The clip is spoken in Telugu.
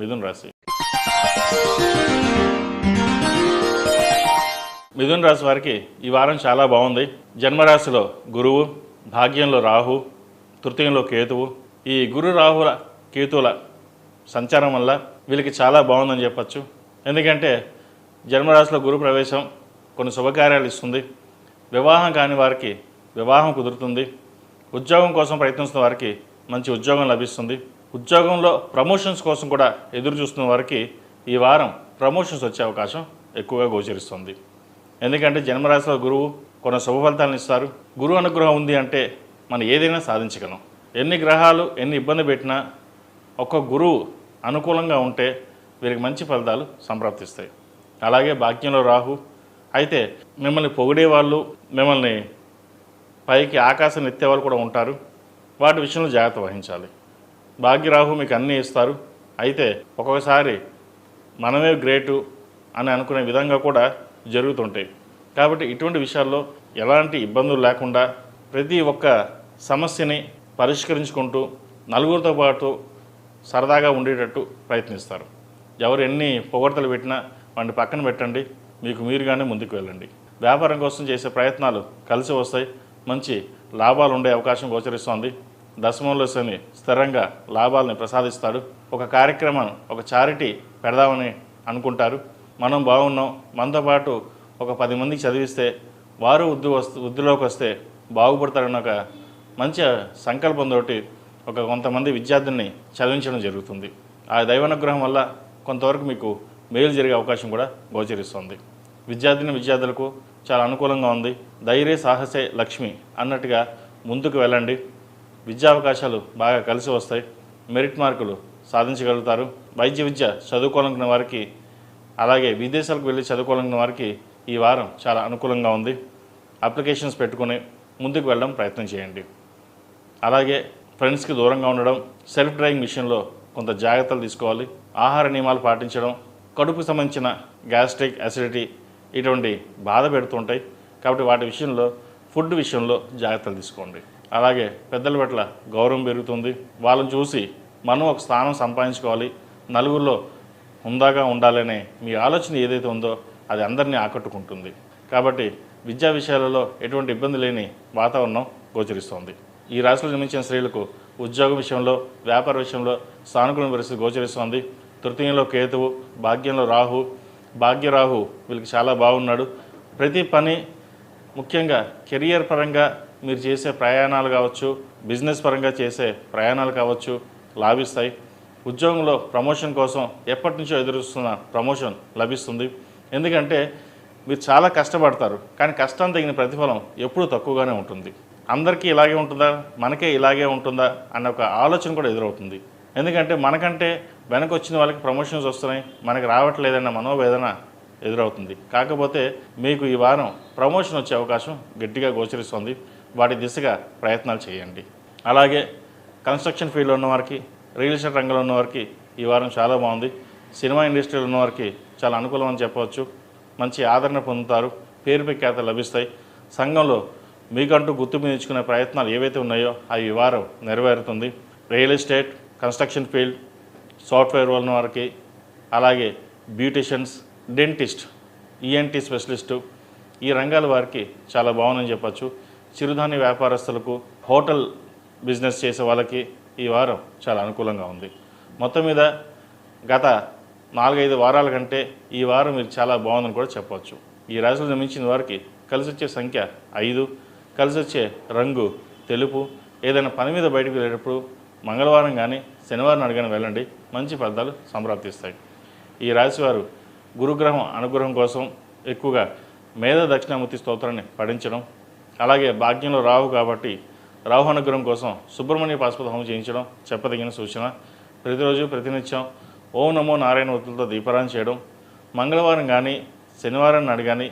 మిథున రాశి. మిథున రాశి వారికి ఈ వారం చాలా బాగుంది. జన్మరాశిలో గురువు, భాగ్యంలో రాహు, తృతీయంలో కేతువు. ఈ గురు రాహుల కేతువుల సంచారం వల్ల వీళ్ళకి చాలా బాగుందని చెప్పచ్చు. ఎందుకంటే జన్మరాశిలో గురు ప్రవేశం కొన్ని శుభకార్యాలు ఇస్తుంది. వివాహం కాని వారికి వివాహం కుదురుతుంది. ఉద్యోగం కోసం ప్రయత్నిస్తున్న వారికి మంచి ఉద్యోగం లభిస్తుంది. ఉద్యోగంలో ప్రమోషన్స్ కోసం కూడా ఎదురు చూస్తున్న వారికి ఈ వారం ప్రమోషన్స్ వచ్చే అవకాశం ఎక్కువగా గోచరిస్తుంది. ఎందుకంటే జన్మరాశిలో గురువు కొన్ని శుభ ఫలితాలను ఇస్తారు. గురువు అనుగ్రహం ఉంది అంటే మనం ఏదైనా సాధించగలం. ఎన్ని గ్రహాలు ఎన్ని ఇబ్బంది పెట్టినా ఒక్క గురువు అనుకూలంగా ఉంటే వీరికి మంచి ఫలితాలు సంప్రాప్తిస్తాయి. అలాగే భాగ్యంలో రాహు. అయితే మిమ్మల్ని పొగిడేవాళ్ళు, మిమ్మల్ని పైకి ఆకాశం ఎత్తేవాళ్ళు కూడా ఉంటారు. వాటి విషయంలో జాగ్రత్త వహించాలి. భాగ్యరాహు మీకు అన్నీ ఇస్తారు. అయితే ఒక్కొక్కసారి మనమే గ్రేటు అని అనుకునే విధంగా కూడా జరుగుతుంటాయి. కాబట్టి ఇటువంటి విషయాల్లో ఎలాంటి ఇబ్బందులు లేకుండా ప్రతి ఒక్క సమస్యని పరిష్కరించుకుంటూ నలుగురితో పాటు సరదాగా ఉండేటట్టు ప్రయత్నిస్తారు. ఎవరు ఎన్ని పొగడ్తలు పెట్టినా వాటిని పక్కన పెట్టండి. మీకు మీరుగానే ముందుకు వెళ్ళండి. వ్యాపారం కోసం చేసే ప్రయత్నాలు కలిసి వస్తాయి. మంచి లాభాలు ఉండే అవకాశం గోచరిస్తోంది. దశమంలో శని స్థిరంగా లాభాలని ప్రసాదిస్తాడు. ఒక కార్యక్రమం, ఒక చారిటీ పెడదామని అనుకుంటారు. మనం బాగున్నాం, మనతో పాటు ఒక 10 మందికి చదివిస్తే వారు వృద్ధిలోకి వస్తే బాగుపడతారన్న ఒక మంచి సంకల్పంతో కొంతమంది విద్యార్థుల్ని చదివించడం జరుగుతుంది. ఆ దైవానుగ్రహం వల్ల కొంతవరకు మీకు మేలు జరిగే అవకాశం కూడా గోచరిస్తుంది. విద్యార్థులకు చాలా అనుకూలంగా ఉంది. ధైర్య సాహసే లక్ష్మి అన్నట్టుగా ముందుకు వెళ్ళండి. విద్యా అవకాశాలు బాగా కలిసి వస్తాయి. మెరిట్ మార్కులు సాధించగలుగుతారు. వైద్య విద్య చదువుకోవాలనుకున్న వారికి, అలాగే విదేశాలకు వెళ్ళి చదువుకోవాలనుకున్న వారికి ఈ వారం చాలా అనుకూలంగా ఉంది. అప్లికేషన్స్ పెట్టుకుని ముందుకు వెళ్ళడం ప్రయత్నం చేయండి. అలాగే ఫ్రెండ్స్కి దూరంగా ఉండడం, సెల్ఫ్ డ్రైవింగ్ విషయంలో కొంత జాగ్రత్తలు తీసుకోవాలి. ఆహార నియమాలు పాటించడం, కడుపుకు సంబంధించిన గ్యాస్ట్రిక్, అసిడిటీ ఇటువంటి బాధ పెడుతుంటాయి. కాబట్టి వాటి విషయంలో, ఫుడ్ విషయంలో జాగ్రత్తలు తీసుకోండి. అలాగే పెద్దల పట్ల గౌరవం పెరుగుతుంది. వాళ్ళని చూసి మనం ఒక స్థానం సంపాదించుకోవాలి, నలుగురిలో హుందాగా ఉండాలనే మీ ఆలోచన ఏదైతే ఉందో అది అందరినీ ఆకట్టుకుంటుంది. కాబట్టి విద్యా విషయాలలో ఎటువంటి ఇబ్బంది లేని వాతావరణం గోచరిస్తోంది. ఈ రాశిలో జన్మించిన స్త్రీలకు ఉద్యోగ విషయంలో, వ్యాపార విషయంలో సానుకూల పరిస్థితి గోచరిస్తోంది. తృతీయంలో కేతువు, భాగ్యంలో రాహు. భాగ్యరాహు వీళ్ళకి చాలా బాగున్నాడు. ప్రతి పని, ముఖ్యంగా కెరియర్ పరంగా మీరు చేసే ప్రయాణాలు కావచ్చు, బిజినెస్ పరంగా చేసే ప్రయాణాలు కావచ్చు, లాభిస్తాయి. ఉద్యోగంలో ప్రమోషన్ కోసం ఎప్పటి నుంచో ఎదురుస్తున్న ప్రమోషన్ లభిస్తుంది. ఎందుకంటే మీరు చాలా కష్టపడతారు, కానీ కష్టం తగిన ప్రతిఫలం ఎప్పుడూ తక్కువగానే ఉంటుంది. అందరికీ ఇలాగే ఉంటుందా, మనకే ఇలాగే ఉంటుందా అన్న ఒక ఆలోచన కూడా ఎదురవుతుంది. ఎందుకంటే మనకంటే వెనక వచ్చిన వాళ్ళకి ప్రమోషన్స్ వస్తున్నాయి, మనకు రావట్లేదన్న మనోవేదన ఎదురవుతుంది. కాకపోతే మీకు ఈ వారం ప్రమోషన్ వచ్చే అవకాశం గట్టిగా గోచరిస్తుంది. వాటి దిశగా ప్రయత్నాలు చేయండి. అలాగే కన్స్ట్రక్షన్ ఫీల్డ్లో ఉన్నవారికి, రియల్ ఎస్టేట్ రంగంలో ఉన్నవారికి ఈ వారం చాలా బాగుంది. సినిమా ఇండస్ట్రీలో ఉన్నవారికి చాలా అనుకూలం అని చెప్పవచ్చు. మంచి ఆదరణ పొందుతారు. పేరు ప్రఖ్యాతలు లభిస్తాయి. సంఘంలో మీకంటూ గుర్తింపు తెచ్చుకునే ప్రయత్నాలు ఏవైతే ఉన్నాయో అవి ఈ వారం నెరవేరుతుంది. Real estate, construction field, software ఉన్న వారికి, అలాగే బ్యూటిషియన్స్, డెంటిస్ట్, ఈఎన్టీ స్పెషలిస్టు ఈ రంగాల వారికి చాలా బాగుందని చెప్పచ్చు. చిరుధాన్య వ్యాపారస్తులకు, హోటల్ బిజినెస్ చేసే వాళ్ళకి ఈ వారం చాలా అనుకూలంగా ఉంది. మొత్తం మీద గత 4-5 వారాల కంటే ఈ వారం మీరు చాలా బాగుందని కూడా చెప్పవచ్చు. ఈ రాశిలో జన్మించిన వారికి కలిసి వచ్చే సంఖ్య 5, కలిసి వచ్చే రంగు తెలుపు. ఏదైనా పని మీద బయటకు వెళ్ళేటప్పుడు మంగళవారం కానీ శనివారం అడిగిన వెళ్ళండి, మంచి ఫలితాలు సంప్రాప్తిస్తాయి. ఈ రాశివారు గురుగ్రహం అనుగ్రహం కోసం ఎక్కువగా మేధ దక్షిణామూర్తి స్తోత్రాన్ని పఠించడం, అలాగే భాగ్యంలో రాహు కాబట్టి రాహు అనుగ్రహం కోసం సుబ్రహ్మణ్య పాశుపత హోమం చేయించడం చెప్పదగిన సూచన. ప్రతిరోజు ప్రతినిత్యం ఓం నమో నారాయణ ఒత్తులతో దీపారాధన చేయడం, మంగళవారం కానీ శనివారం నాడు కానీ